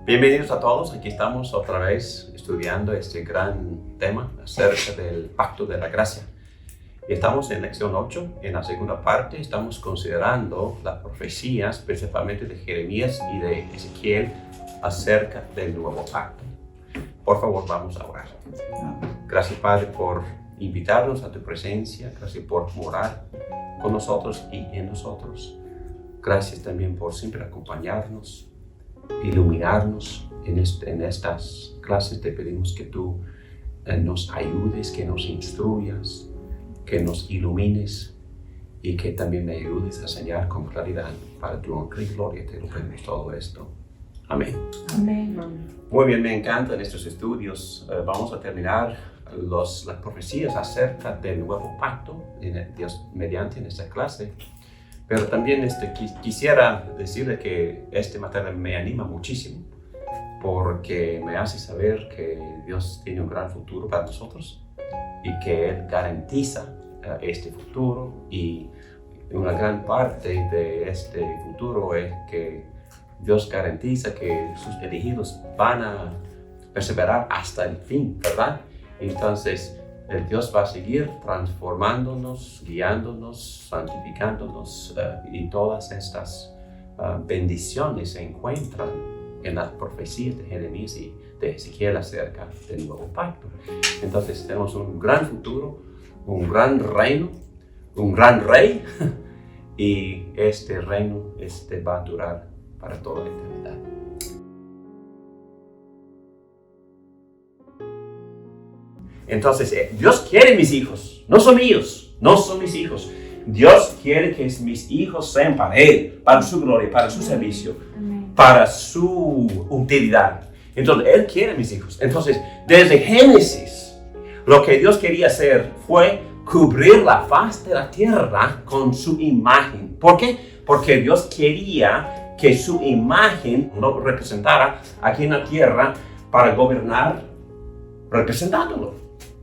Bienvenidos a todos, aquí estamos otra vez estudiando este gran tema acerca del Pacto de la Gracia. Y estamos en lección 8, en la segunda parte estamos considerando las profecías, principalmente de Jeremías y de Ezequiel, acerca del nuevo pacto. Por favor, vamos a orar. Gracias, Padre, por invitarnos a tu presencia, gracias por morar con nosotros y en nosotros. Gracias también por siempre acompañarnos, iluminarnos en estas clases. Te pedimos que tú nos ayudes, que nos instruyas, que nos ilumines y que también me ayudes a enseñar con claridad para tu honra y gloria. Te lo pedimos todo esto. Amén. Amén. Muy bien, me encantan estos estudios. Vamos a terminar las profecías acerca del nuevo pacto, Dios mediante, en esta clase. Pero también quisiera decirle que este material me anima muchísimo porque me hace saber que Dios tiene un gran futuro para nosotros y que Él garantiza este futuro, y una gran parte de este futuro es que Dios garantiza que sus elegidos van a perseverar hasta el fin, ¿verdad? Entonces, el Dios va a seguir transformándonos, guiándonos, santificándonos, y todas estas bendiciones se encuentran en las profecías de Jeremías y de Ezequiel acerca del nuevo pacto. Entonces tenemos un gran futuro, un gran reino, un gran rey, y este reino va a durar para toda la eternidad. Entonces, Dios quiere mis hijos, no son míos, no son mis hijos. Dios quiere que mis hijos sean para Él, para su gloria, para su servicio, para su utilidad. Entonces, Él quiere mis hijos. Entonces, desde Génesis, lo que Dios quería hacer fue cubrir la faz de la tierra con su imagen. ¿Por qué? Porque Dios quería que su imagen lo representara aquí en la tierra para gobernar representándolo.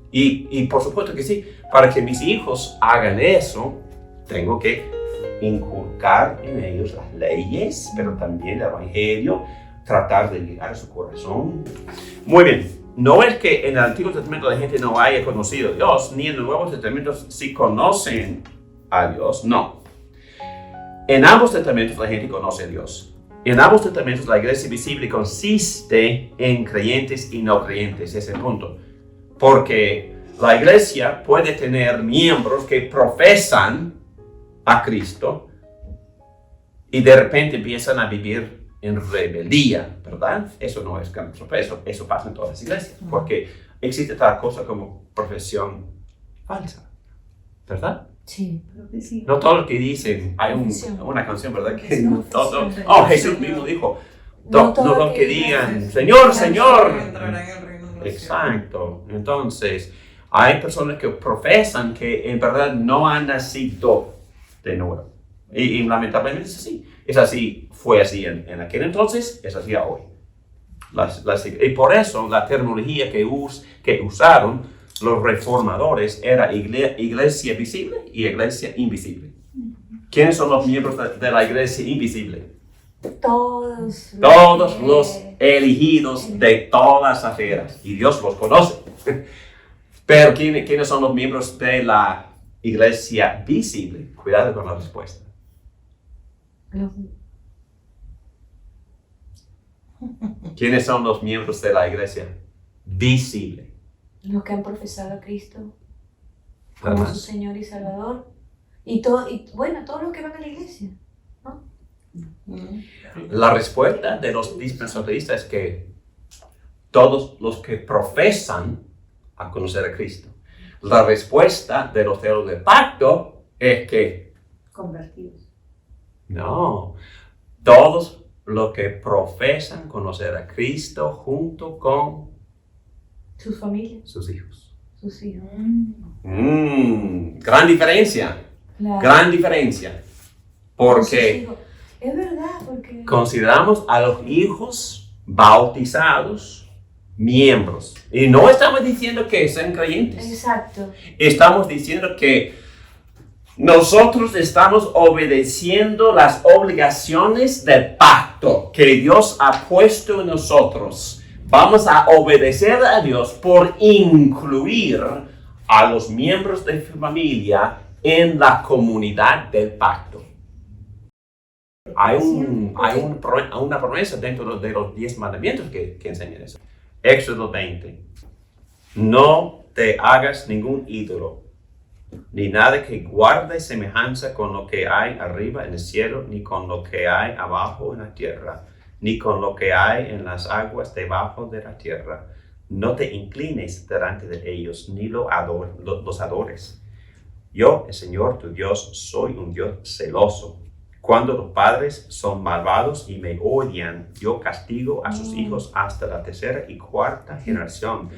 Y por supuesto que sí, para que mis hijos hagan eso, tengo que inculcar en ellos las leyes, pero también el Evangelio, tratar de llegar a su corazón. Muy bien, no es que en el Antiguo Testamento la gente no haya conocido a Dios, ni en el Nuevo Testamento sí conocen a Dios, no. En ambos testamentos la gente conoce a Dios. En ambos testamentos la iglesia visible consiste en creyentes y no creyentes, ese es el punto. Porque la iglesia puede tener miembros que profesan a Cristo y de repente empiezan a vivir en rebeldía, ¿verdad? Eso no es gran sorpresa, eso pasa en todas las iglesias, porque existe tal cosa como profesión falsa, ¿verdad? Sí. No todo lo que dicen, hay una canción, ¿verdad? Que no, todo, Jesús mismo dijo, no lo que digan, Señor, Señor. Exacto. Entonces, hay personas que profesan que en verdad no han nacido de nuevo. Y lamentablemente es así. Es así, fue así en aquel entonces, es así hoy. Y por eso la terminología que usaron los reformadores era iglesia visible y iglesia invisible. ¿Quiénes son los miembros de la iglesia invisible? Todos los elegidos de todas las eras, y Dios los conoce. Pero ¿quiénes son los miembros de la iglesia visible? Cuidado con la respuesta. ¿Quiénes son los miembros de la iglesia visible? Los que han profesado a Cristo como su Señor y Salvador, y todos los que van a la iglesia, ¿no? La respuesta de los dispensacionalistas es que todos los que profesan a conocer a Cristo. La respuesta de los teólogos del pacto es que convertidos. No, todos los que profesan conocer a Cristo junto con sus familias, sus hijos. Sus hijos. Gran diferencia. Claro. Gran diferencia. Porque es verdad, porque consideramos a los hijos bautizados, miembros. Y no estamos diciendo que sean creyentes. Exacto. Estamos diciendo que nosotros estamos obedeciendo las obligaciones del pacto que Dios ha puesto en nosotros. Vamos a obedecer a Dios por incluir a los miembros de su familia en la comunidad del pacto. Hay una promesa dentro de los 10 mandamientos que enseñan eso. Éxodo 20. No te hagas ningún ídolo, ni nada que guarde semejanza con lo que hay arriba en el cielo, ni con lo que hay abajo en la tierra, ni con lo que hay en las aguas debajo de la tierra. No te inclines delante de ellos, ni los adores. Yo, el Señor tu Dios, soy un Dios celoso. Cuando los padres son malvados y me odian, yo castigo a sus hijos hasta la tercera y cuarta generación.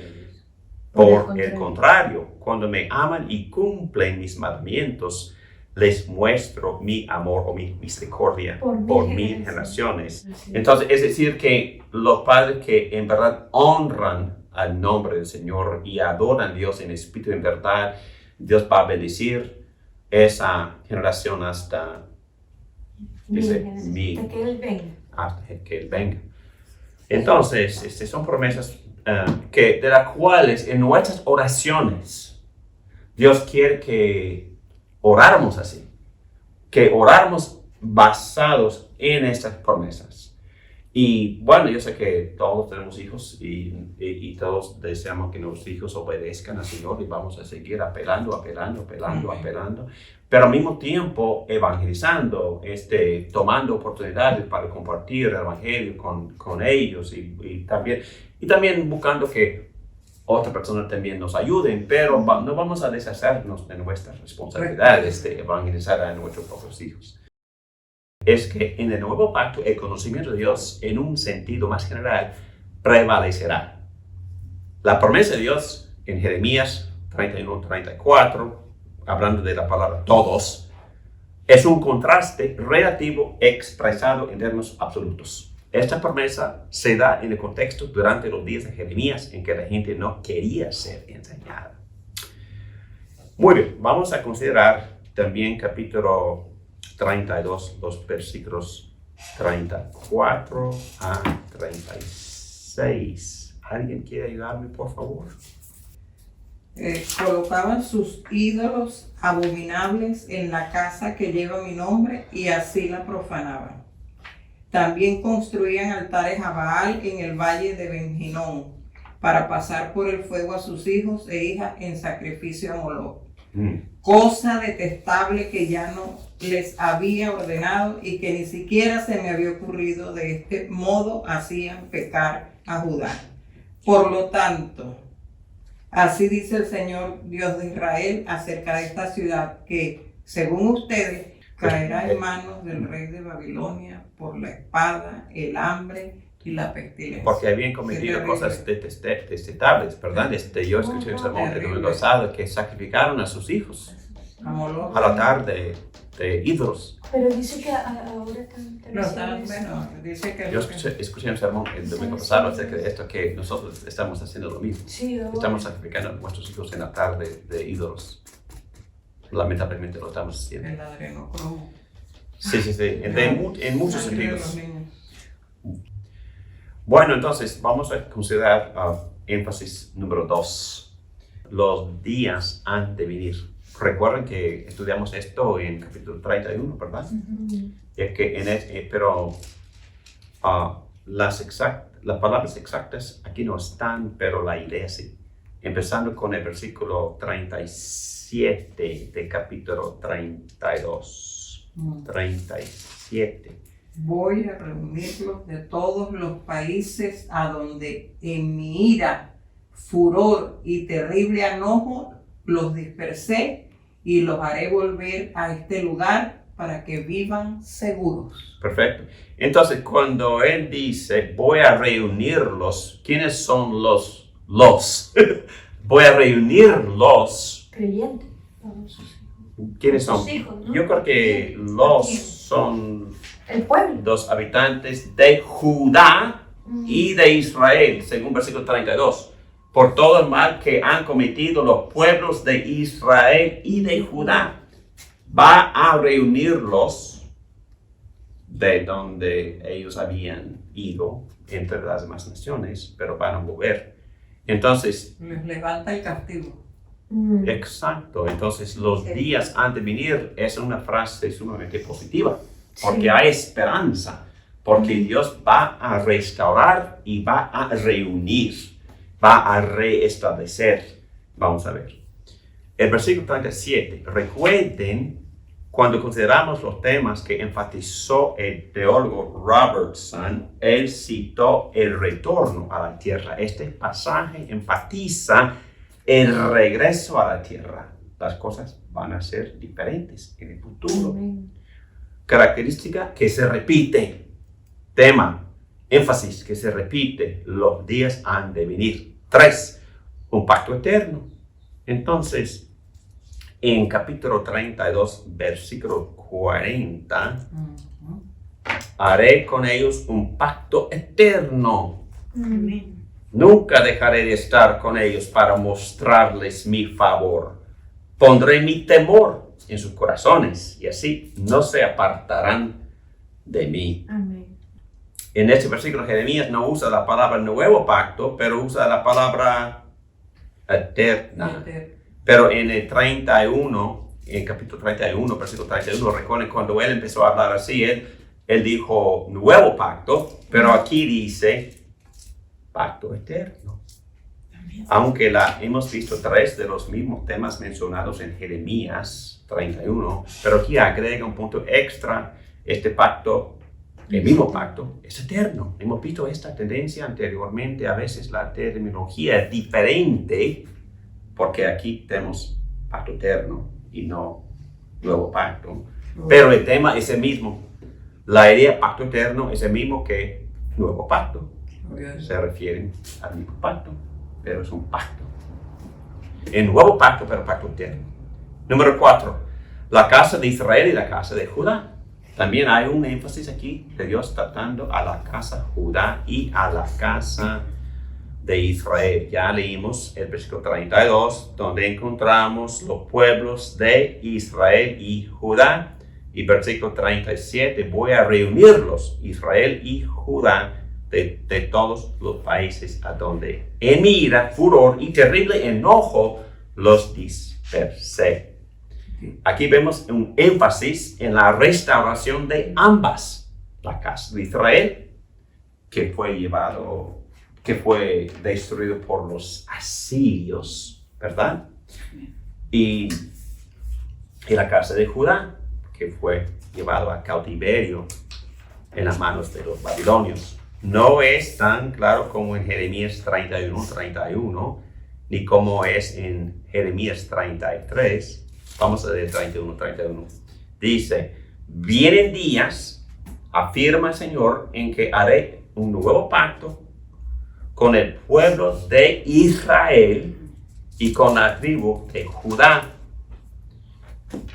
Por el contrario, cuando me aman y cumplen mis mandamientos, les muestro mi amor o mi misericordia por 1000 generaciones. Entonces, es decir, que los padres que en verdad honran al nombre del Señor y adoran a Dios en espíritu y en verdad, Dios va a bendecir esa generación hasta que Él venga. Entonces, son promesas de las cuales en nuestras oraciones Dios quiere que oráramos así, que oráramos basados en estas promesas. Y bueno, yo sé que todos tenemos hijos y todos deseamos que nuestros hijos obedezcan al Señor y vamos a seguir apelando, pero al mismo tiempo evangelizando, tomando oportunidades para compartir el Evangelio con ellos y también buscando que otras personas también nos ayuden, pero no vamos a deshacernos de nuestras responsabilidades de evangelizar a nuestros propios hijos. Es que en el nuevo pacto el conocimiento de Dios en un sentido más general prevalecerá. La promesa de Dios en Jeremías 31-34, hablando de la palabra todos, es un contraste relativo expresado en términos absolutos. Esta promesa se da en el contexto durante los días de Jeremías en que la gente no quería ser enseñada. Muy bien, vamos a considerar también capítulo 32, los versículos 34 a 36. ¿Alguien quiere ayudarme, por favor? Colocaban sus ídolos abominables en la casa que lleva mi nombre y así la profanaban. También construían altares a Baal en el valle de Ben-Hinnom para pasar por el fuego a sus hijos e hijas en sacrificio a Moloc. Cosa detestable que ya no les había ordenado y que ni siquiera se me había ocurrido. De este modo hacían pecar a Judá. Por lo tanto, así dice el Señor Dios de Israel acerca de esta ciudad, que según ustedes caerá en manos del rey de Babilonia por la espada, el hambre y la pestilencia. Porque habían cometido cosas detestables, ¿verdad? Yo escuché un sermón el domingo pasado que sacrificaron a sus hijos al altar de ídolos. Pero dice que ahora dice que yo escuché un sermón el domingo pasado acerca de esto, que nosotros estamos haciendo lo mismo. Sí, estamos sacrificando a nuestros hijos en el altar de ídolos. Lamentablemente lo estamos haciendo. El adrenocromo. Sí, en muchos sentidos. Bueno, entonces vamos a considerar énfasis número 2, los días han de venir. Recuerden que estudiamos esto en capítulo 31, ¿verdad? Es que las palabras exactas aquí no están, pero la idea sí. Empezando con el versículo 37 del capítulo 32. 37. Voy a reunirlos de todos los países a donde en mi ira, furor y terrible enojo los dispersé y los haré volver a este lugar para que vivan seguros. Perfecto. Entonces, cuando él dice, voy a reunirlos, ¿quiénes son los? Voy a reunirlos. Creyentes. ¿Quiénes son? Sus hijos, ¿no? Yo creo que los son el pueblo. los habitantes de Judá y de Israel, según versículo 32, por todo el mal que han cometido los pueblos de Israel y de Judá. Va a reunirlos de donde ellos habían ido entre las demás naciones, pero van a volver. Entonces, Les levanta el castigo. exacto. Entonces, los Sí. días han de venir es una frase sumamente positiva, porque Sí. hay esperanza, porque Dios va a restaurar y va a reunir, va a reestablecer. Vamos a ver. El versículo 37. Recuerden cuando consideramos los temas que enfatizó el teólogo Robertson, él citó el retorno a la tierra. Este pasaje enfatiza el regreso a la tierra. Las cosas van a ser diferentes en el futuro. Amén. Característica que se repite. Tema, énfasis que se repite. Los días han de venir. 3. Un pacto eterno. Entonces, en capítulo 32, versículo 40, haré con ellos un pacto eterno. Amén. Nunca dejaré de estar con ellos para mostrarles mi favor. Pondré mi temor en sus corazones y así no se apartarán de mí. Amén. En este versículo Jeremías no usa la palabra nuevo pacto, pero usa la palabra eterna. Pero en el 31, en capítulo 31, versículo 31, recuerden cuando él empezó a hablar así, él dijo nuevo pacto, pero aquí dice pacto eterno. Aunque hemos visto 3 de los mismos temas mencionados en Jeremías 31, pero aquí agrega un punto extra, este pacto, el mismo pacto, es eterno. Hemos visto esta tendencia anteriormente, a veces la terminología es diferente, porque aquí tenemos pacto eterno y no nuevo pacto. Pero el tema es el mismo. La idea pacto eterno es el mismo que nuevo pacto. Se refieren al mismo pacto, pero es un pacto. El nuevo pacto, pero pacto eterno. Número 4. La casa de Israel y la casa de Judá. También hay un énfasis aquí de Dios tratando a la casa Judá y a la casa de Israel. Ya leímos el versículo 32, donde encontramos los pueblos de Israel y Judá. Y versículo 37, voy a reunirlos, Israel y Judá, de todos los países a donde en mi ira, furor y terrible enojo los dispersé. Aquí vemos un énfasis en la restauración de ambas. La casa de Israel, que fue destruido por los asirios, ¿verdad? Y la casa de Judá, que fue llevado a cautiverio en las manos de los babilonios. No es tan claro como en Jeremías 31, ni como es en Jeremías 33. Vamos a leer 31. Dice, vienen días, afirma el Señor, en que haré un nuevo pacto con el pueblo de Israel y con la tribu de Judá.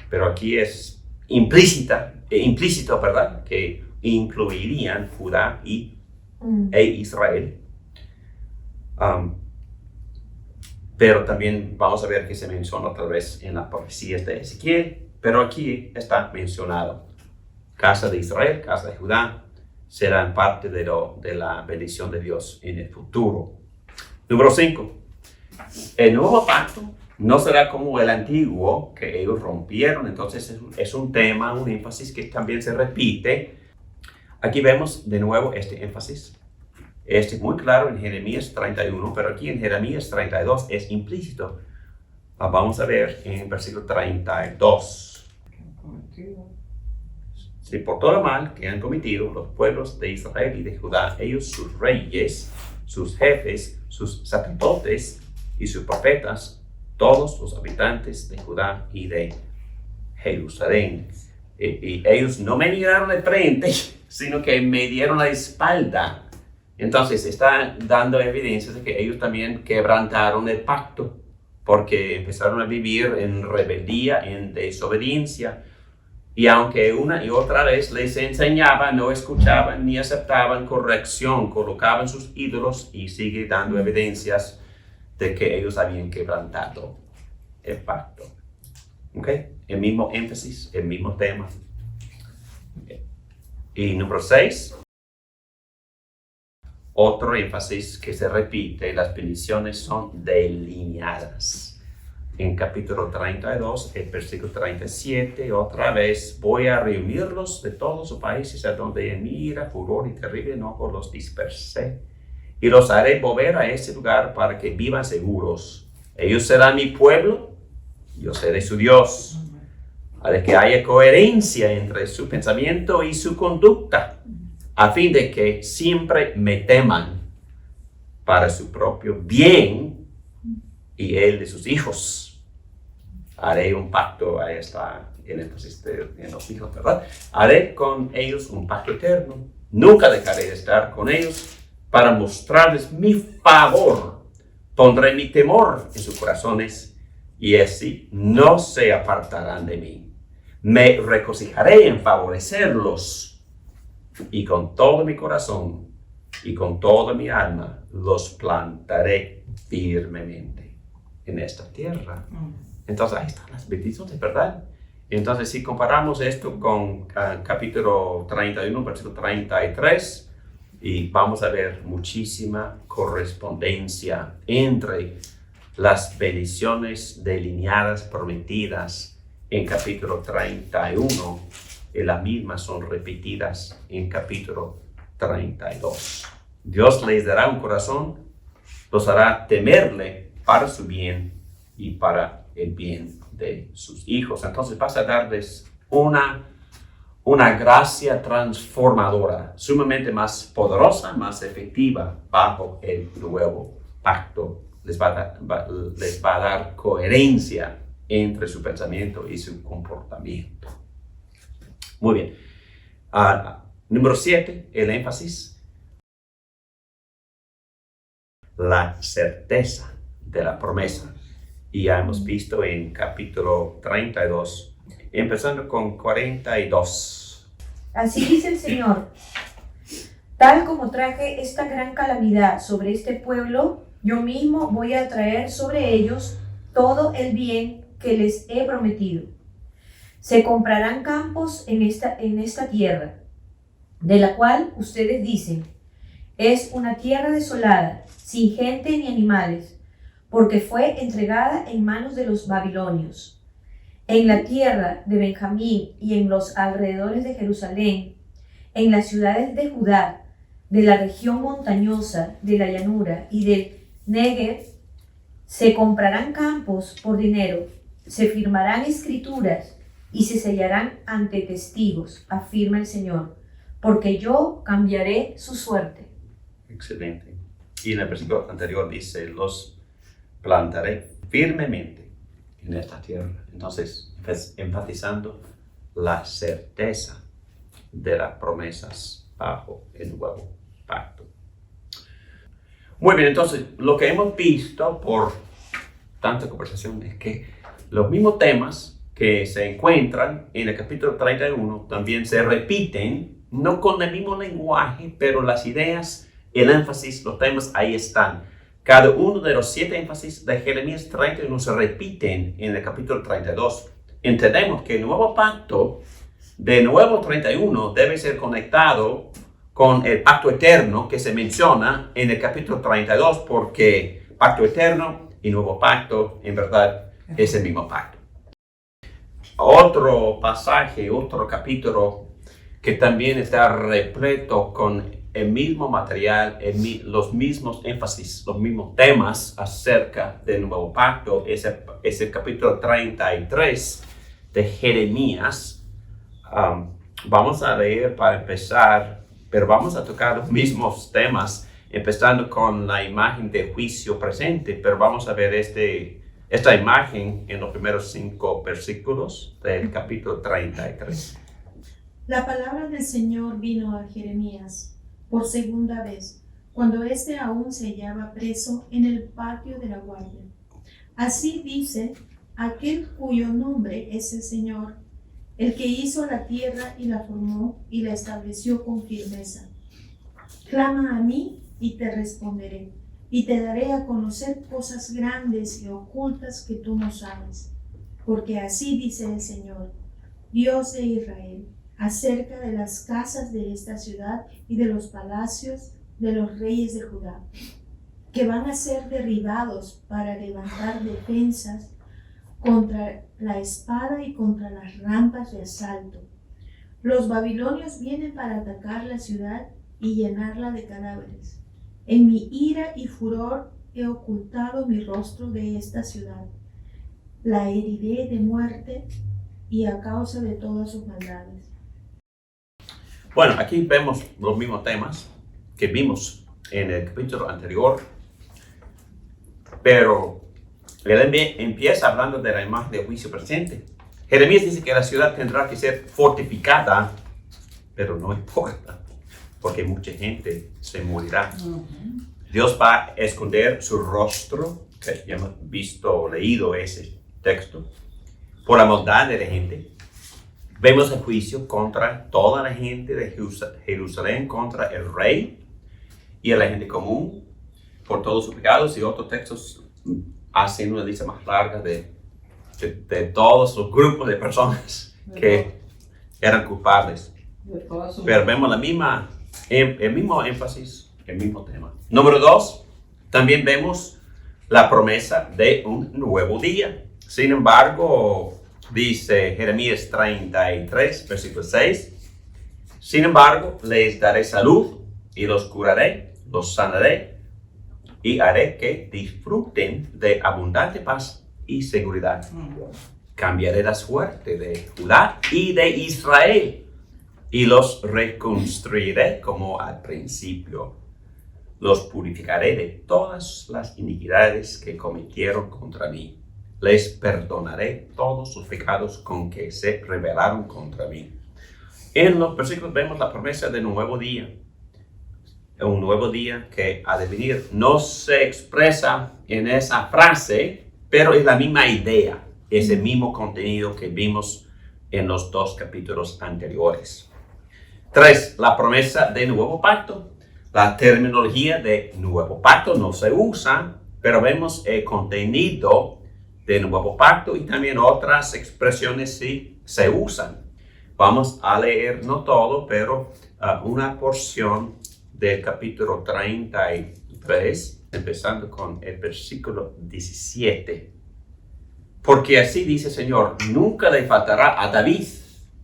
Pero aquí es implícito, ¿verdad? Que incluirían Judá e Israel. Pero también vamos a ver que se menciona otra vez en las profecías de Ezequiel. Pero aquí está mencionado. Casa de Israel, casa de Judá, serán parte de la bendición de Dios en el futuro. Número 5. El nuevo pacto no será como el antiguo que ellos rompieron. Entonces es un tema, un énfasis que también se repite. Aquí vemos de nuevo este énfasis. Este es muy claro en Jeremías 31, pero aquí en Jeremías 32 es implícito. Vamos a ver en versículo 32. Si por todo lo mal que han cometido los pueblos de Israel y de Judá, ellos, sus reyes, sus jefes, sus sacerdotes y sus profetas, todos los habitantes de Judá y de Jerusalén. Y ellos no me miraron de frente, sino que me dieron la espalda. Entonces está dando evidencias de que ellos también quebrantaron el pacto, porque empezaron a vivir en rebeldía, en desobediencia. Y aunque una y otra vez les enseñaba, no escuchaban ni aceptaban corrección, colocaban sus ídolos y sigue dando evidencias de que ellos habían quebrantado el pacto. ¿Ok? El mismo énfasis, el mismo tema. Y número 6, otro énfasis que se repite, las bendiciones son delineadas. En capítulo 32, el versículo 37, otra vez, voy a reunirlos de todos los países a donde en mi ira, furor y terrible enojo los dispersé, y los haré volver a ese lugar para que vivan seguros. Ellos serán mi pueblo, yo seré su Dios. Haré que haya coherencia entre su pensamiento y su conducta, a fin de que siempre me teman para su propio bien y el de sus hijos. Haré un pacto, ahí está el énfasis en los hijos, ¿verdad? Haré con ellos un pacto eterno. Nunca dejaré de estar con ellos para mostrarles mi favor. Pondré mi temor en sus corazones y así no se apartarán de mí. Me regocijaré en favorecerlos y con todo mi corazón y con toda mi alma los plantaré firmemente en esta tierra. Entonces ahí están las bendiciones, ¿verdad? Entonces si comparamos esto con capítulo 31, versículo 33, y vamos a ver muchísima correspondencia entre las bendiciones delineadas, prometidas en capítulo 31, y las mismas son repetidas en capítulo 32. Dios les dará un corazón, los hará temerle para su bien y para el bien de sus hijos. Entonces vas a darles una gracia transformadora, sumamente más poderosa, más efectiva bajo el nuevo pacto. Les va a dar coherencia entre su pensamiento y su comportamiento. Muy bien. Número 7, el énfasis. La certeza de la promesa. Y ya hemos visto en capítulo 32, empezando con 42. Así dice el Señor, tal como traje esta gran calamidad sobre este pueblo, yo mismo voy a traer sobre ellos todo el bien que les he prometido. Se comprarán campos en esta tierra, de la cual ustedes dicen, es una tierra desolada, sin gente ni animales, porque fue entregada en manos de los babilonios. En la tierra de Benjamín y en los alrededores de Jerusalén, en las ciudades de Judá, de la región montañosa, de la llanura y del Negev, se comprarán campos por dinero, se firmarán escrituras y se sellarán ante testigos, afirma el Señor, porque yo cambiaré su suerte. Excelente. Y en el versículo anterior dice, los plantaré firmemente en esta tierra. Entonces, enfatizando la certeza de las promesas bajo el nuevo pacto. Muy bien, entonces, lo que hemos visto por tanta conversación es que los mismos temas que se encuentran en el capítulo 31 también se repiten, no con el mismo lenguaje, pero las ideas, el énfasis, los temas ahí están. Cada uno de los 7 énfasis de Jeremías 31 se repiten en el capítulo 32. Entendemos que el nuevo pacto de nuevo 31 debe ser conectado con el pacto eterno que se menciona en el capítulo 32, porque pacto eterno y nuevo pacto en verdad es el mismo pacto. Otro pasaje, otro capítulo que también está repleto con el mismo material, los mismos énfasis, los mismos temas acerca del nuevo pacto, es el capítulo 33 de Jeremías. Vamos a leer para empezar, pero vamos a tocar los mismos temas, empezando con la imagen de juicio presente, pero vamos a ver esta imagen en los primeros 5 versículos del capítulo 33. La palabra del Señor vino a Jeremías por segunda vez, cuando éste aún se hallaba preso en el patio de la guardia. Así dice aquel cuyo nombre es el Señor, el que hizo la tierra y la formó y la estableció con firmeza. Clama a mí y te responderé, y te daré a conocer cosas grandes y ocultas que tú no sabes. Porque así dice el Señor, Dios de Israel, acerca de las casas de esta ciudad y de los palacios de los reyes de Judá, que van a ser derribados para levantar defensas contra la espada y contra las rampas de asalto. Los babilonios vienen para atacar la ciudad y llenarla de cadáveres. En mi ira y furor he ocultado mi rostro de esta ciudad. La heriré de muerte y a causa de todas sus maldades. Bueno, aquí vemos los mismos temas que vimos en el capítulo anterior, pero él empieza hablando de la imagen del juicio presente. Jeremías dice que la ciudad tendrá que ser fortificada, pero no importa, porque mucha gente se morirá. Dios va a esconder su rostro, que ya hemos visto, leído ese texto, por la maldad de la gente. Vemos el juicio contra toda la gente de Jerusalén, contra el rey y a la gente común, por todos sus pecados, y otros textos hacen una lista más larga de todos los grupos de personas que eran culpables. Pero vemos el mismo énfasis, el mismo tema. Número 2, también vemos la promesa de un nuevo día. Sin embargo, dice Jeremías 33, versículo 6, sin embargo, les daré salud y los curaré, los sanaré y haré que disfruten de abundante paz y seguridad. Cambiaré la suerte de Judá y de Israel y los reconstruiré como al principio. Los purificaré de todas las iniquidades que cometieron contra mí. Les perdonaré todos sus pecados con que se rebelaron contra mí. En los versículos vemos la promesa de un nuevo día. Un nuevo día que ha de venir. No se expresa en esa frase, pero es la misma idea. Es el mismo contenido que vimos en los 2 capítulos anteriores. 3. La promesa de nuevo pacto. La terminología de nuevo pacto no se usa, pero vemos el contenido de nuevo pacto y también otras expresiones sí se usan. Vamos a leer, no todo, pero una porción del capítulo 33, empezando con el versículo 17. Porque así dice el Señor, nunca le faltará a David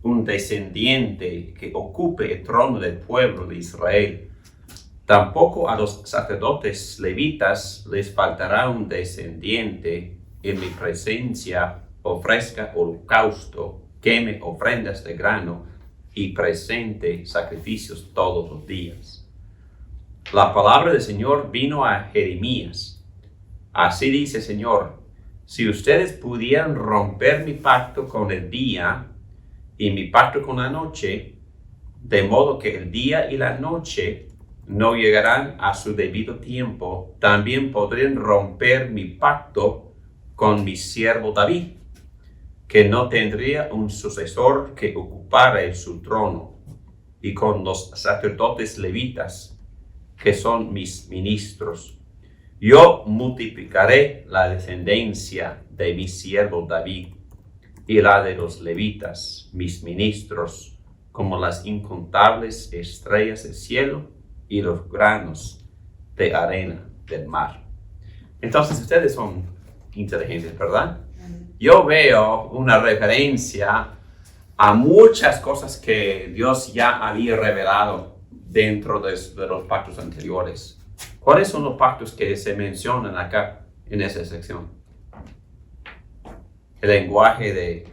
un descendiente que ocupe el trono del pueblo de Israel. Tampoco a los sacerdotes levitas les faltará un descendiente en mi presencia ofrezca holocausto, queme ofrendas de grano y presente sacrificios todos los días. La palabra del Señor vino a Jeremías. Así dice el Señor, si ustedes pudieran romper mi pacto con el día y mi pacto con la noche, de modo que el día y la noche no llegarán a su debido tiempo, también podrían romper mi pacto con mi siervo David, que no tendría un sucesor que ocupara su trono, y con los sacerdotes levitas, que son mis ministros. Yo multiplicaré la descendencia de mi siervo David y la de los levitas, mis ministros, como las incontables estrellas del cielo y los granos de arena del mar. Entonces ustedes son inteligentes, ¿verdad? Yo veo una referencia a muchas cosas que Dios ya había revelado dentro de los pactos anteriores. ¿Cuáles son los pactos que se mencionan acá en esa sección? El lenguaje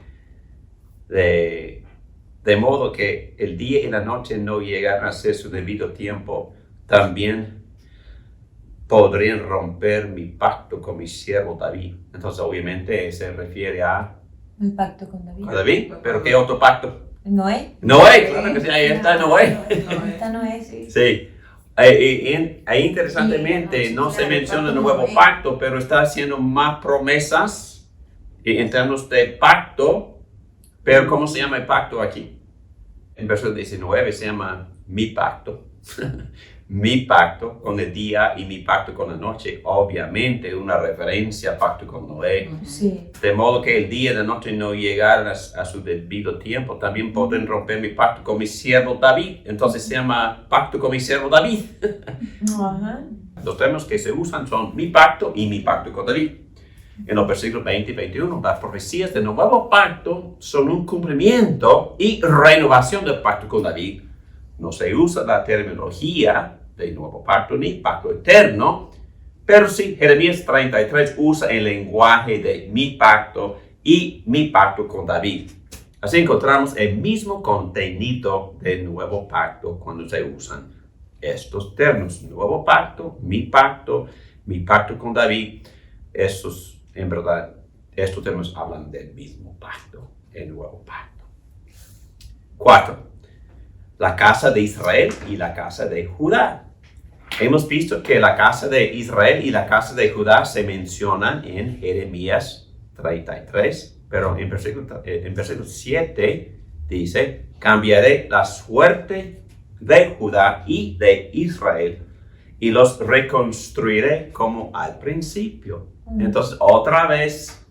de modo que el día y la noche no llegaran a ser su debido tiempo, también podrían romper mi pacto con mi siervo David. Entonces, obviamente, se refiere a El pacto con David. David. ¿Pero qué otro pacto? Noé. Noé, claro que sí, ahí está Noé. Esta Noé, sí. Sí. Ahí interesantemente no se menciona el nuevo pacto, pero está haciendo más promesas en términos de pacto Pero ¿cómo se llama el pacto aquí? En verso 19 se llama mi pacto. Mi pacto con el día y mi pacto con la noche. Obviamente una referencia al pacto con Noé. Sí. De modo que el día y la noche no llegaran a su debido tiempo. También pueden romper mi pacto con mi siervo David. Entonces se llama pacto con mi siervo David. Ajá. Los términos que se usan son mi pacto y mi pacto con David. En los versículos 20 y 21, las profecías del nuevo pacto son un cumplimiento y renovación del pacto con David. No se usa la terminología del nuevo pacto ni pacto eterno, pero sí, Jeremías 33 usa el lenguaje de mi pacto y mi pacto con David. Así encontramos el mismo contenido del nuevo pacto cuando se usan estos términos. Nuevo pacto, mi pacto con David. Estos, en verdad, estos términos hablan del mismo pacto, el nuevo pacto. 4. La casa de Israel y la casa de Judá. Hemos visto que la casa de Israel y la casa de Judá se mencionan en Jeremías 33, pero en versículo 7 dice, cambiaré la suerte de Judá y de Israel y los reconstruiré como al principio. Entonces, otra vez,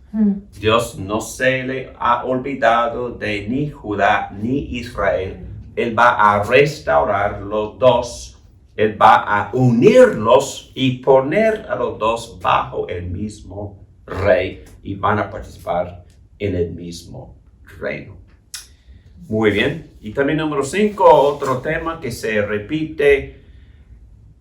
Dios no se le ha olvidado de ni Judá ni Israel. Él va a restaurar los dos. Él va a unirlos y poner a los dos bajo el mismo rey y van a participar en el mismo reino. Muy bien. Y también número 5, otro tema que se repite.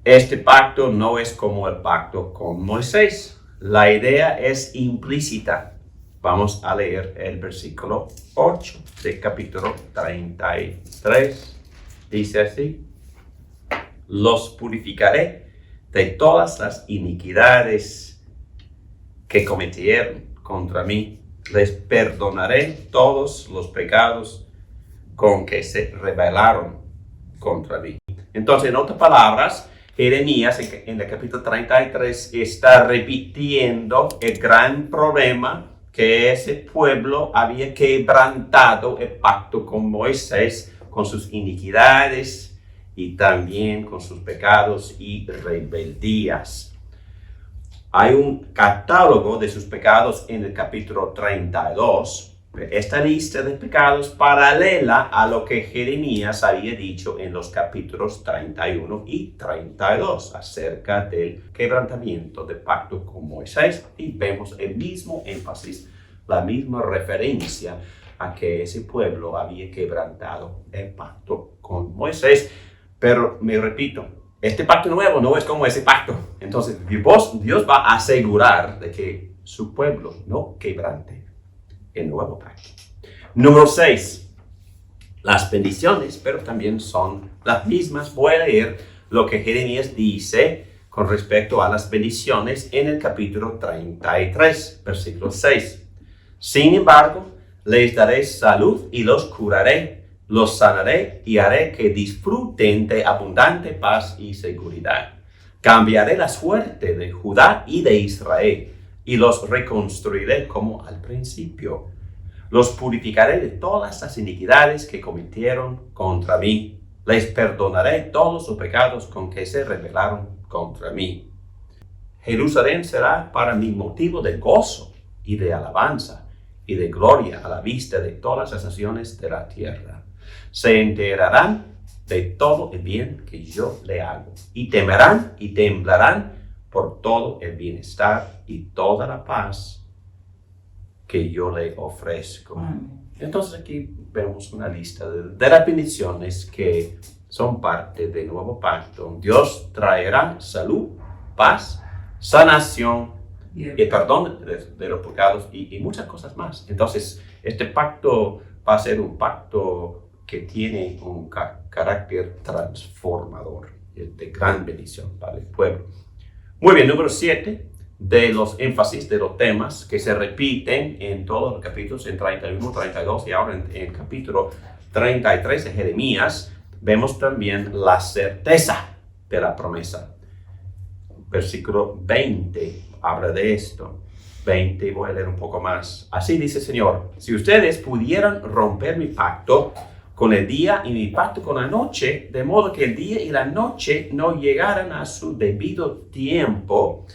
Este pacto no es como el pacto con Moisés. La idea es implícita. Vamos a leer el versículo 8 del capítulo 33. Dice así. Los purificaré de todas las iniquidades que cometieron contra mí. Les perdonaré todos los pecados con que se rebelaron contra mí. Entonces, en otras palabras, Jeremías en el capítulo 33 está repitiendo el gran problema que ese pueblo había quebrantado el pacto con Moisés, con sus iniquidades y también con sus pecados y rebeldías. Hay un catálogo de sus pecados en el capítulo 32. Esta lista de pecados paralela a lo que Jeremías había dicho en los capítulos 31 y 32 acerca del quebrantamiento del pacto con Moisés. Y vemos el mismo énfasis, la misma referencia a que ese pueblo había quebrantado el pacto con Moisés. Pero me repito, este pacto nuevo no es como ese pacto. Entonces Dios va a asegurar de que su pueblo no quebrante el nuevo pacto. Número 6. Las bendiciones, pero también son las mismas. Voy a leer lo que Jeremías dice con respecto a las bendiciones en el capítulo 33, versículo 6. Sin embargo, les daré salud y los curaré. Los sanaré y haré que disfruten de abundante paz y seguridad. Cambiaré la suerte de Judá y de Israel y los reconstruiré como al principio. Los purificaré de todas las iniquidades que cometieron contra mí. Les perdonaré todos los pecados con que se rebelaron contra mí. Jerusalén será para mí motivo de gozo y de alabanza y de gloria a la vista de todas las naciones de la tierra. Se enterarán de todo el bien que yo le hago, y temerán y temblarán por todo el bienestar y toda la paz que yo le ofrezco. Entonces aquí vemos una lista de las bendiciones que son parte del nuevo pacto. Dios traerá salud, paz, sanación, y perdón de los pecados y muchas cosas más. Entonces este pacto va a ser un pacto que tiene un carácter transformador, de gran bendición para el pueblo. Muy bien, número 7, de los énfasis de los temas que se repiten en todos los capítulos, en 31, 32 y ahora en el capítulo 33 de Jeremías, vemos también la certeza de la promesa. Versículo 20 habla de esto. 20, voy a leer un poco más. Así dice el Señor, si ustedes pudieran romper mi pacto con el día y mi pacto con la noche, de modo que el día y la noche no llegaran a su debido tiempo.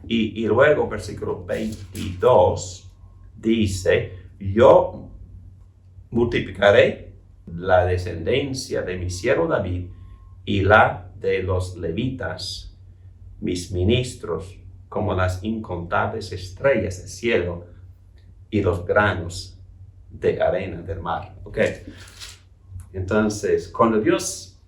Y luego, versículo 22, dice, yo multiplicaré la descendencia de mi siervo David y la de los levitas, mis ministros, como las incontables estrellas del cielo y los granos de arena del mar. Okay. Entonces, cuando Dios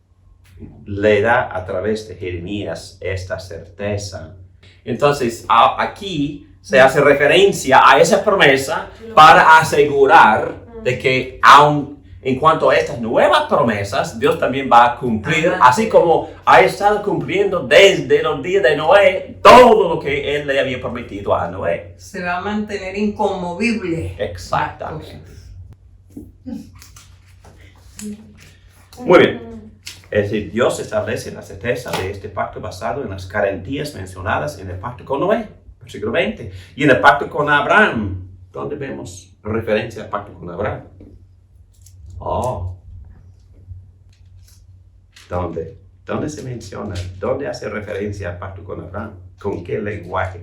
le da a través de Jeremías esta certeza, entonces aquí se hace referencia a esa promesa para asegurar de que aun en cuanto a estas nuevas promesas, Dios también va a cumplir, así como ha estado cumpliendo desde los días de Noé, todo lo que Él le había prometido a Noé. Se va a mantener inconmovible. Exactamente. Muy bien. Es decir, Dios establece la certeza de este pacto basado en las garantías mencionadas en el pacto con Noé, versículo 20. Y en el pacto con Abraham, ¿dónde vemos referencia al pacto con Abraham? ¿Dónde? ¿Dónde se menciona? ¿Dónde hace referencia al pacto con Abraham? ¿Con qué lenguaje?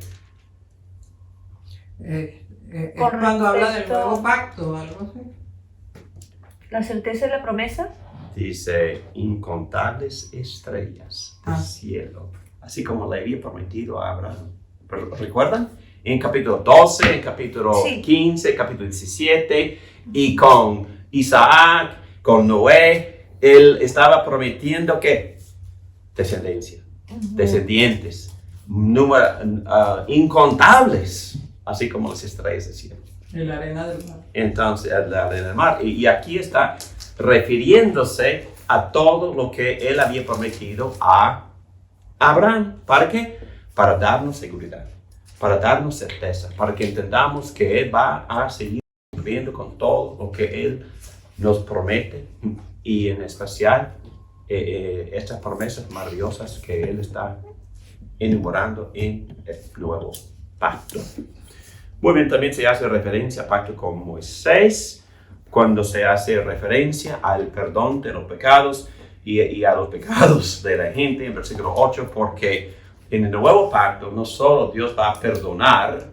Cuando habla del nuevo pacto, algo así. ¿La certeza de la promesa? Dice, incontables estrellas del cielo, así como le había prometido a Abraham. ¿Recuerdan? En capítulo 12, en capítulo 15, capítulo 17, y con Isaac, con Noé, él estaba prometiendo ¿qué? Descendencia, descendientes, incontables, así como las estrellas del cielo. En la arena del mar. Entonces, la arena del mar. Y aquí está refiriéndose a todo lo que él había prometido a Abraham. ¿Para qué? Para darnos seguridad, para darnos certeza, para que entendamos que Él va a seguir cumpliendo con todo lo que Él nos promete, y en especial estas promesas maravillosas que Él está enumerando en el nuevo pacto. Muy bien, también se hace referencia al pacto con Moisés, cuando se hace referencia al perdón de los pecados y a los pecados de la gente, en versículo 8, porque en el nuevo pacto no solo Dios va a perdonar,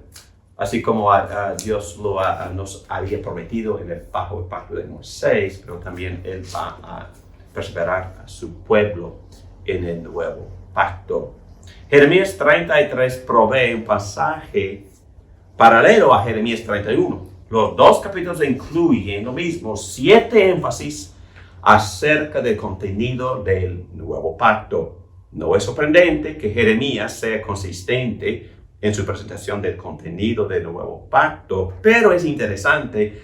así como Dios nos había prometido bajo el pacto de Moisés, pero también Él va a perseverar a su pueblo en el nuevo pacto. Jeremías 33 provee un pasaje paralelo a Jeremías 31. Los dos capítulos incluyen lo mismo, 7 énfasis acerca del contenido del nuevo pacto. No es sorprendente que Jeremías sea consistente en su presentación del contenido del nuevo pacto, pero es interesante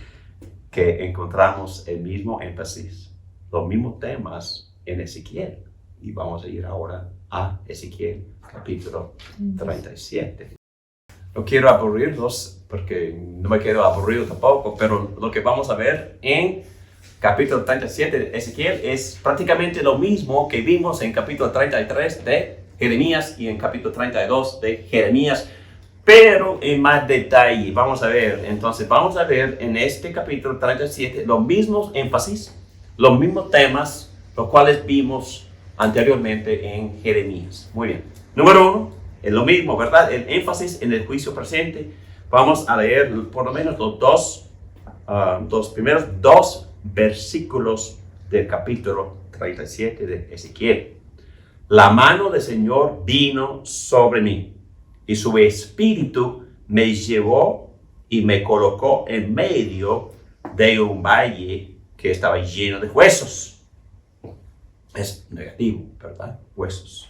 que encontramos el mismo énfasis, los mismos temas en Ezequiel. Y vamos a ir ahora a Ezequiel, capítulo 37. No quiero aburrirlos, porque no me quedo aburrido tampoco, pero lo que vamos a ver en capítulo 37 de Ezequiel es prácticamente lo mismo que vimos en capítulo 33 de Jeremías y en capítulo 32 de Jeremías, pero en más detalle. Vamos a ver en este capítulo 37 los mismos énfasis, los mismos temas, los cuales vimos anteriormente en Jeremías. Muy bien. Número 1, es lo mismo, ¿verdad? El énfasis en el juicio presente. Vamos a leer por lo menos los primeros 2 versículos del capítulo 37 de Ezequiel. La mano del Señor vino sobre mí, y su espíritu me llevó y me colocó en medio de un valle que estaba lleno de huesos. Es negativo, ¿verdad? Huesos.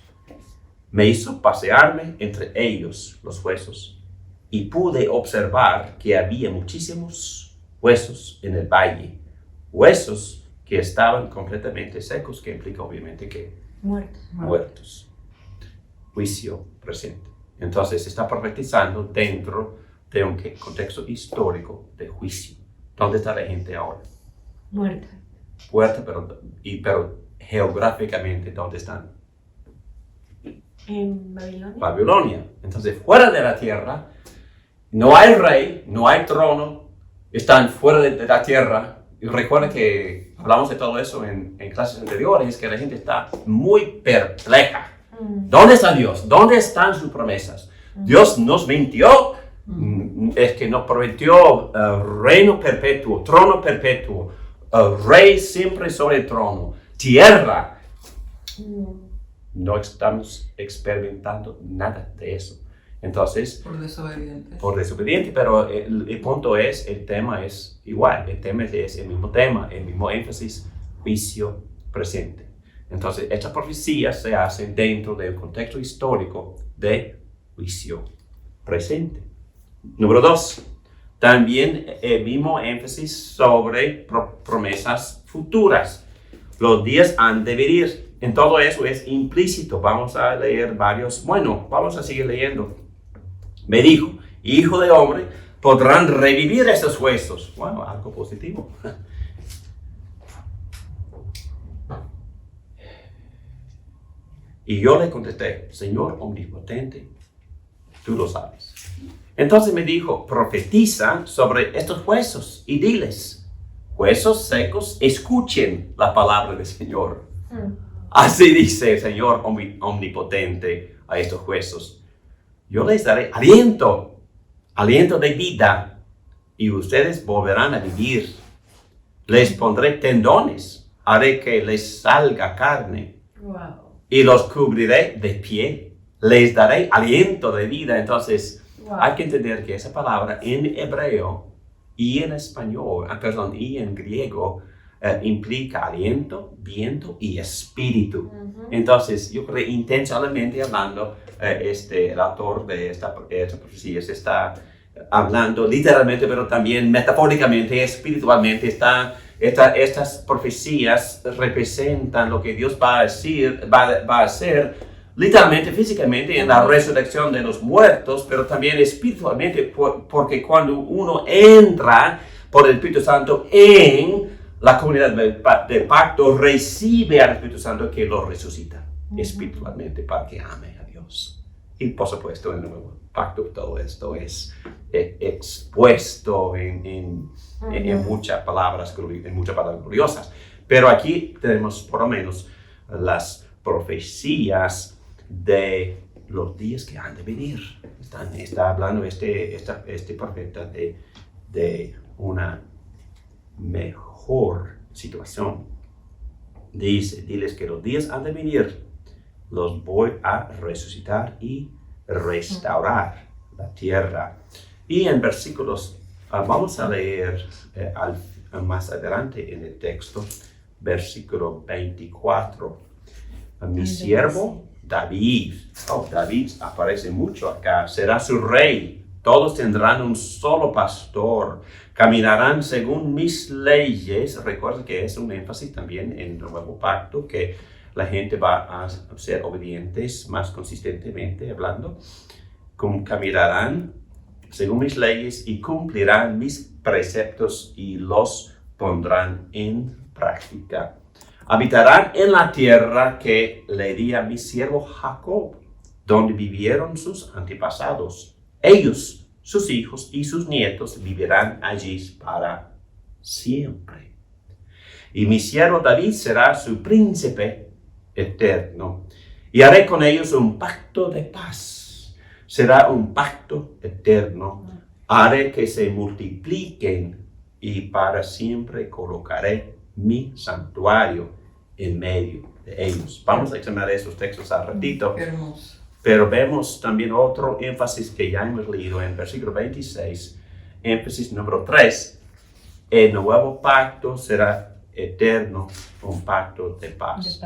Me hizo pasearme entre ellos, los huesos, y pude observar que había muchísimos huesos en el valle. Huesos que estaban completamente secos, que implica obviamente que muertos. Juicio presente. Entonces está profetizando dentro de un contexto histórico de juicio. ¿Dónde está la gente ahora? Muerta. Pero geográficamente, ¿dónde están? En Babilonia. Babilonia. Entonces, fuera de la tierra, no hay rey, no hay trono, están fuera de la tierra. Y recuerda que hablamos de todo eso en clases anteriores, que la gente está muy perpleja. ¿Dónde está Dios? ¿Dónde están sus promesas? Dios nos mintió, es que nos prometió reino perpetuo, trono perpetuo, rey siempre sobre el trono, tierra. No estamos experimentando nada de eso. Entonces, por desobediente, pero el punto es, el tema es igual, el tema es el mismo tema, el mismo énfasis, juicio presente. Entonces, estas profecías se hacen dentro del contexto histórico de juicio presente. Número 2, también el mismo énfasis sobre promesas futuras. Los días han de venir. En todo eso es implícito. Vamos a leer vamos a seguir leyendo. Me dijo, hijo de hombre, podrán revivir estos huesos. Bueno, algo positivo. Y yo le contesté, Señor omnipotente, tú lo sabes. Entonces me dijo, profetiza sobre estos huesos y diles, huesos secos, escuchen la palabra del Señor. Así dice el Señor omnipotente a estos huesos. Yo les daré aliento de vida, y ustedes volverán a vivir. Les pondré tendones, haré que les salga carne, y los cubriré de piel. Les daré aliento de vida. Entonces, hay que entender que esa palabra en hebreo y en español, y en griego, implica aliento, viento y espíritu. Entonces, yo creo que intencionalmente hablando, el autor de esta profecía se está hablando literalmente, pero también metafóricamente, espiritualmente. Estas profecías representan lo que Dios va a hacer literalmente, físicamente, en la resurrección de los muertos, pero también espiritualmente, porque cuando uno entra por el Espíritu Santo en la comunidad del pacto, recibe al Espíritu Santo que lo resucita espiritualmente para que ame a Dios. Y por supuesto, en el nuevo pacto todo esto es expuesto en muchas palabras gloriosas. Pero aquí tenemos por lo menos las profecías de los días que han de venir. Está hablando este profeta de una mejor situación. Diles que los días han de venir, los voy a resucitar y restaurar la tierra. Y en versículos, vamos a leer más adelante en el texto, versículo 24. Mi siervo David, David aparece mucho acá, será su rey. Todos tendrán un solo pastor, caminarán según mis leyes. Recuerda que es un énfasis también en el nuevo pacto, que la gente va a ser obedientes más consistentemente hablando. Caminarán según mis leyes y cumplirán mis preceptos y los pondrán en práctica. Habitarán en la tierra que le di a mi siervo Jacob, donde vivieron sus antepasados. Ellos, sus hijos y sus nietos vivirán allí para siempre. Y mi siervo David será su príncipe eterno. Y haré con ellos un pacto de paz. Será un pacto eterno. Haré que se multipliquen y para siempre colocaré mi santuario en medio de ellos. Vamos a examinar esos textos al ratito. Hermoso. Pero vemos también otro énfasis que ya hemos leído en versículo 26, énfasis número 3. El nuevo pacto será eterno, un pacto de paz.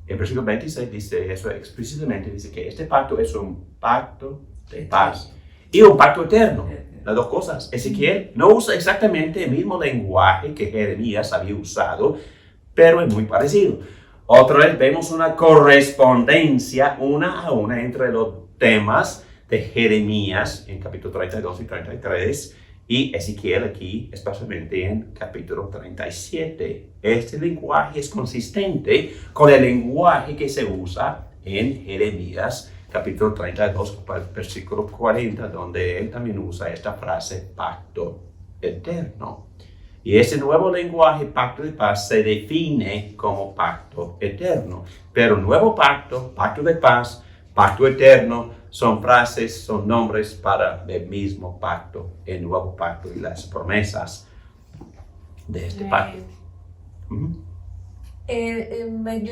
El versículo 26 dice eso explícitamente, dice que este pacto es un pacto de paz y un pacto eterno. Las dos cosas. Ezequiel no usa exactamente el mismo lenguaje que Jeremías había usado, pero es muy parecido. Otra vez vemos una correspondencia una a una entre los temas de Jeremías en capítulo 32 y 33 y Ezequiel aquí, especialmente en capítulo 37. Este lenguaje es consistente con el lenguaje que se usa en Jeremías capítulo 32, versículo 40, donde él también usa esta frase, pacto eterno. Y ese nuevo lenguaje, pacto de paz, se define como pacto eterno. Pero nuevo pacto, pacto de paz, pacto eterno, son frases, son nombres para el mismo pacto, el nuevo pacto y las promesas de este pacto. Yo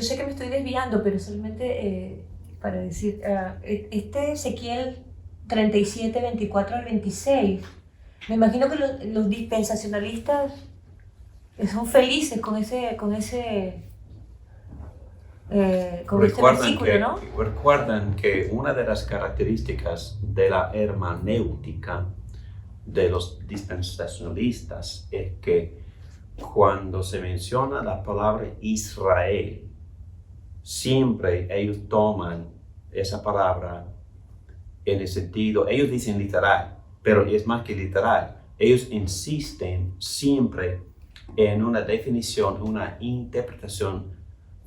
sé que me estoy desviando, pero solamente para decir, este Ezequiel 37, 24 al 26, me imagino que los dispensacionalistas son felices con este versículo, ¿no? Recuerdan que una de las características de la hermenéutica de los dispensacionalistas es que cuando se menciona la palabra Israel, siempre ellos toman esa palabra en el sentido, ellos dicen literal, pero es más que literal. Ellos insisten siempre en una definición, una interpretación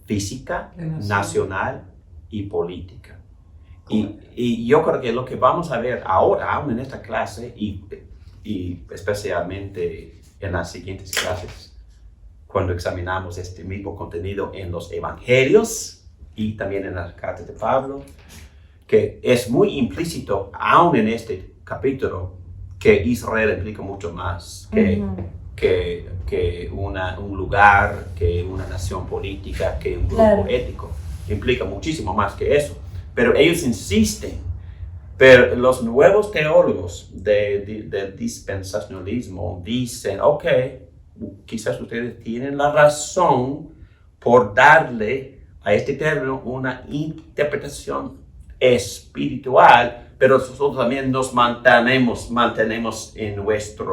física, nacional y política. Y yo creo que lo que vamos a ver ahora, aún en esta clase, y especialmente en las siguientes clases, cuando examinamos este mismo contenido en los evangelios y también en las cartas de Pablo, que es muy implícito, aún en este capítulo, que Israel implica mucho más que un lugar, que una nación política, que un grupo ético. Implica muchísimo más que eso. Pero ellos insisten. Pero los nuevos teólogos del dispensacionalismo dicen, ok, quizás ustedes tienen la razón por darle a este término una interpretación espiritual, pero nosotros también nos mantenemos en nuestra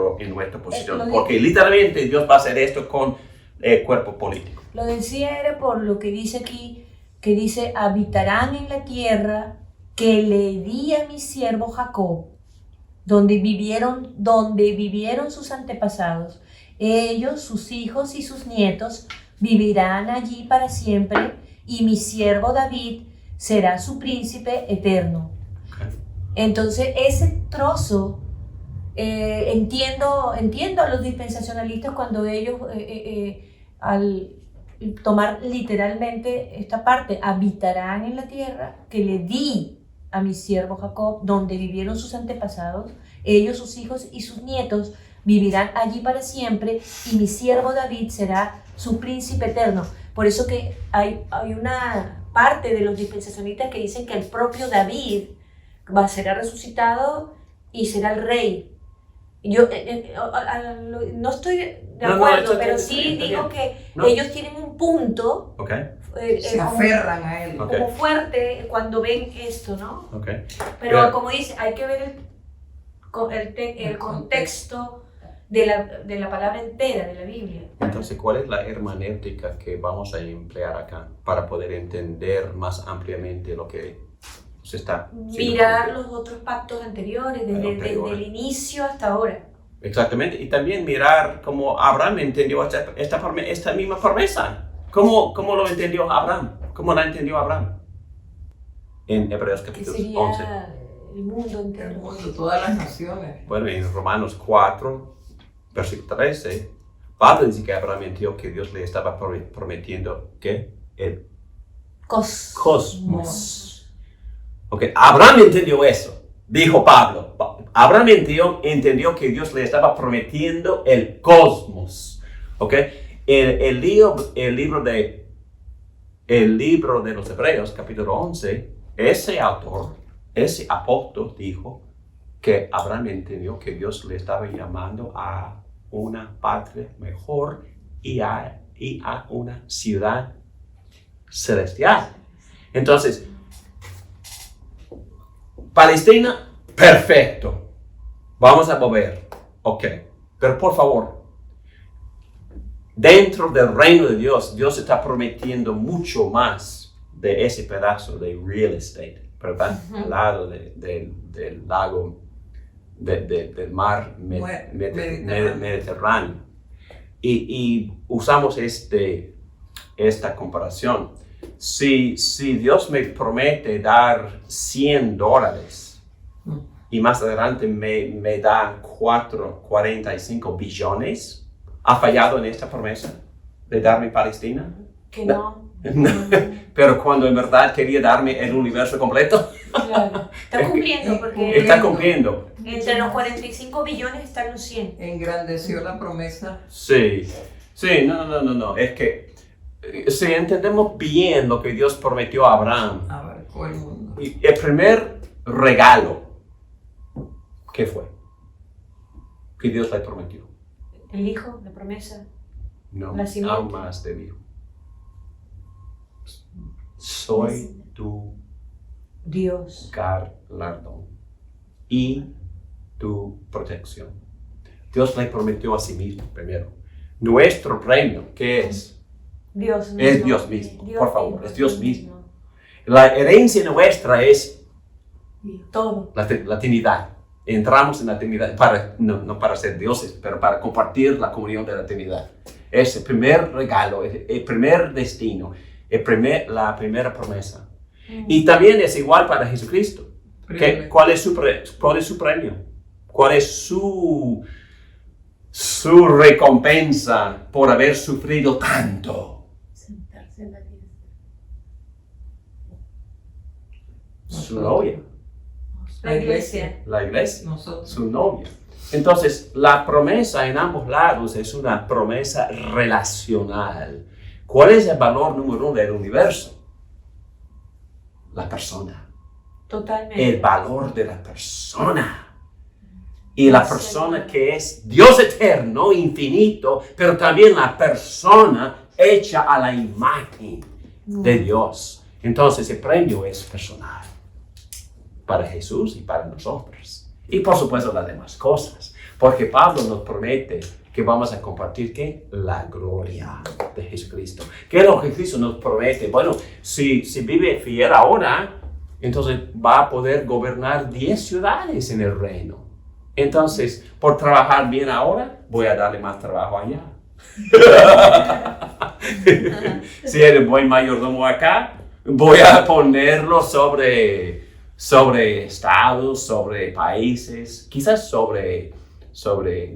posición, porque literalmente Dios va a hacer esto con el cuerpo político. Lo decía era por lo que dice aquí, que dice, habitarán en la tierra que le di a mi siervo Jacob, donde vivieron sus antepasados. Ellos, sus hijos y sus nietos vivirán allí para siempre, y mi siervo David será su príncipe eterno. Entonces, ese trozo, entiendo a los dispensacionalistas cuando ellos, al tomar literalmente esta parte, habitarán en la tierra que le di a mi siervo Jacob, donde vivieron sus antepasados, ellos, sus hijos y sus nietos vivirán allí para siempre, y mi siervo David será su príncipe eterno. Por eso que hay una parte de los dispensacionistas que dicen que el propio David será resucitado y será el rey. Yo no estoy de acuerdo, pero sí digo que ellos tienen un punto, se aferran a él, como fuerte cuando ven esto, ¿no? Pero como dice, hay que ver el contexto de la palabra entera de la Biblia. Entonces, ¿cuál es la hermenéutica que vamos a emplear acá para poder entender más ampliamente lo que se está mirar los otros pactos anteriores, desde el inicio hasta ahora? Exactamente, y también mirar cómo Abraham entendió esta misma promesa. ¿Cómo lo entendió Abraham? ¿Cómo la entendió Abraham? En Hebreos capítulo 11. El mundo entero. El mundo, todas las naciones. Bueno, en Romanos 4, versículo 13, Pablo dice que Abraham entendió que Dios le estaba prometiendo que el cosmos. Abraham entendió eso, dijo Pablo. Abraham entendió que Dios le estaba prometiendo el cosmos. El libro de los Hebreos, capítulo 11, ese apóstol dijo que Abraham entendió que Dios le estaba llamando a una patria mejor y a una ciudad celestial. Entonces, Palestina, perfecto. Vamos a volver. Pero por favor, dentro del reino de Dios, Dios está prometiendo mucho más de ese pedazo de real estate, ¿verdad? Al lado del lago, del mar Mediterráneo. Y usamos esta comparación. si Dios me promete dar $100 y más adelante me da 45 billones, ¿ha fallado en esta promesa de darme Palestina? Que no. Pero cuando en verdad quería darme el universo completo, Claro. Está cumpliendo porque está cumpliendo. entre los 45 billones están los 100. Engrandeció la promesa. Sí, no. Es que si entendemos bien lo que Dios prometió a Abraham, Abarcó el mundo. y el primer regalo, ¿qué fue? Que Dios le prometió. El hijo, la promesa. No, La simiente. aún más te digo. Soy tu Dios. galardón y tu protección. Dios le prometió a sí mismo primero. Nuestro premio, ¿qué es? Dios mismo. Es Dios mismo, por favor, mismo, es Dios mismo. La herencia nuestra es Todo. la Trinidad. Entramos en la Trinidad, no para ser dioses, pero para compartir la comunión de la Trinidad. Es el primer regalo, el primer destino, la primera promesa. Y también es igual para Jesucristo. ¿Cuál es su premio? ¿Cuál es su recompensa por haber sufrido tanto? Sentarse en la diestra. Su novia, La iglesia. la iglesia, Nosotros. su novia. Entonces, la promesa en ambos lados es una promesa relacional. ¿Cuál es el valor número 1 del universo? La persona. Totalmente. El valor de la persona. Y la persona que es Dios eterno, infinito, pero también la persona hecha a la imagen de Dios. Entonces, el premio es personal. Para Jesús y para nosotros. Y por supuesto las demás cosas. Porque Pablo nos promete que vamos a compartir, ¿qué? La gloria de Jesucristo. ¿Qué es lo que Cristo nos promete? Bueno, si vive fiel ahora, entonces va a poder gobernar 10 ciudades en el reino. Entonces, por trabajar bien ahora, voy a darle más trabajo allá. Si eres buen mayordomo acá, voy a ponerlo sobre estados, sobre países, quizás sobre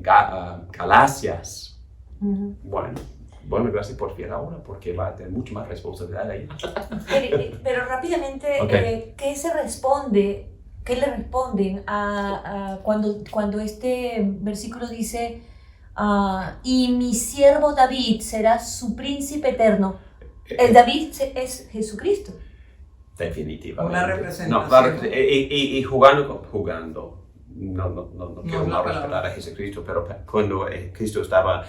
galaxias. Bueno, gracias por fiel ahora, porque va a tener mucho más responsabilidad ahí. Pero rápidamente, Okay. ¿qué le responden cuando este versículo dice, y mi siervo David será su príncipe eterno? El David es Jesucristo. Definitivamente. Una representación. No, claro, y jugando. No quiero no respetar a Jesucristo, pero cuando Cristo estaba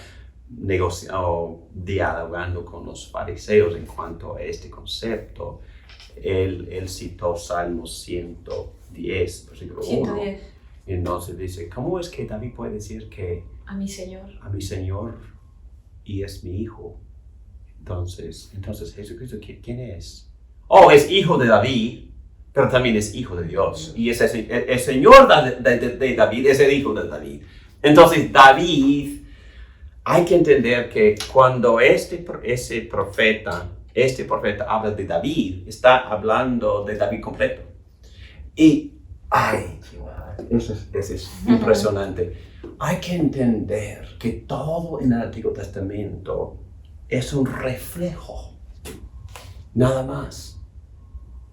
dialogando con los fariseos en cuanto a este concepto, él citó Salmos 110, versículo 1. 110. Entonces dice, ¿cómo es que David puede decir que A mi Señor. a mi Señor y es mi hijo? Entonces Jesucristo, ¿quién es? Es hijo de David, pero también es hijo de Dios. Y el Señor de David es el hijo de David. Entonces David, hay que entender que cuando este profeta habla de David, está hablando de David completo. Y, eso es impresionante. Hay que entender que todo en el Antiguo Testamento es un reflejo, nada más.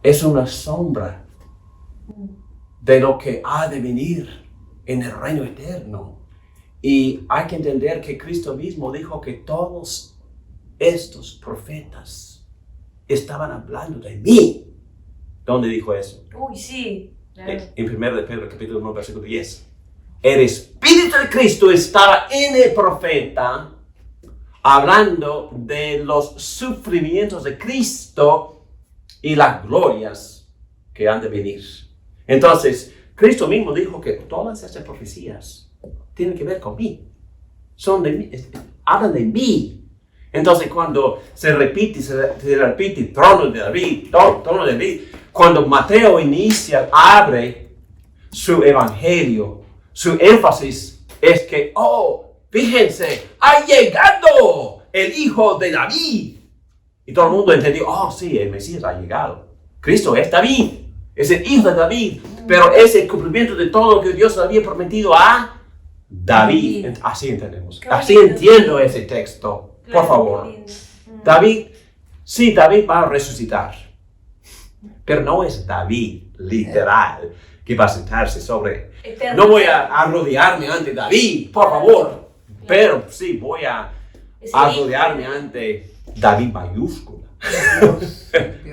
Es una sombra de lo que ha de venir en el reino eterno. Y hay que entender que Cristo mismo dijo que todos estos profetas estaban hablando de mí. ¿Dónde dijo eso? Uy, sí. Claro. En 1 de Pedro, capítulo 1, versículo 10. El Espíritu de Cristo estaba en el profeta hablando de los sufrimientos de Cristo y las glorias que han de venir. Entonces, Cristo mismo dijo que todas estas profecías tienen que ver con mí. Son de mí, hablan de mí. Entonces, cuando se repite trono de David, trono de David, cuando Mateo abre su evangelio, su énfasis es que, fíjense, ha llegado el hijo de David. Y todo el mundo entendió, oh sí, el Mesías ha llegado. Cristo es David, es el hijo de David, pero es el cumplimiento de todo lo que Dios había prometido a David. Así entendemos, así entiendo ese texto, por favor. David, sí, David va a resucitar, pero no es David literal que va a sentarse sobre. No voy a arrodillarme ante David, por favor, pero sí voy a arrodillarme ante David mayúscula. Dios.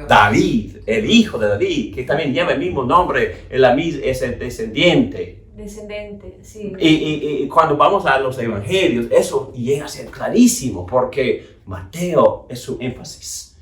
David, el hijo de David, que también lleva el mismo nombre, es el descendiente. Descendente, sí. Y cuando vamos a los evangelios, eso llega a ser clarísimo, porque Mateo es su énfasis.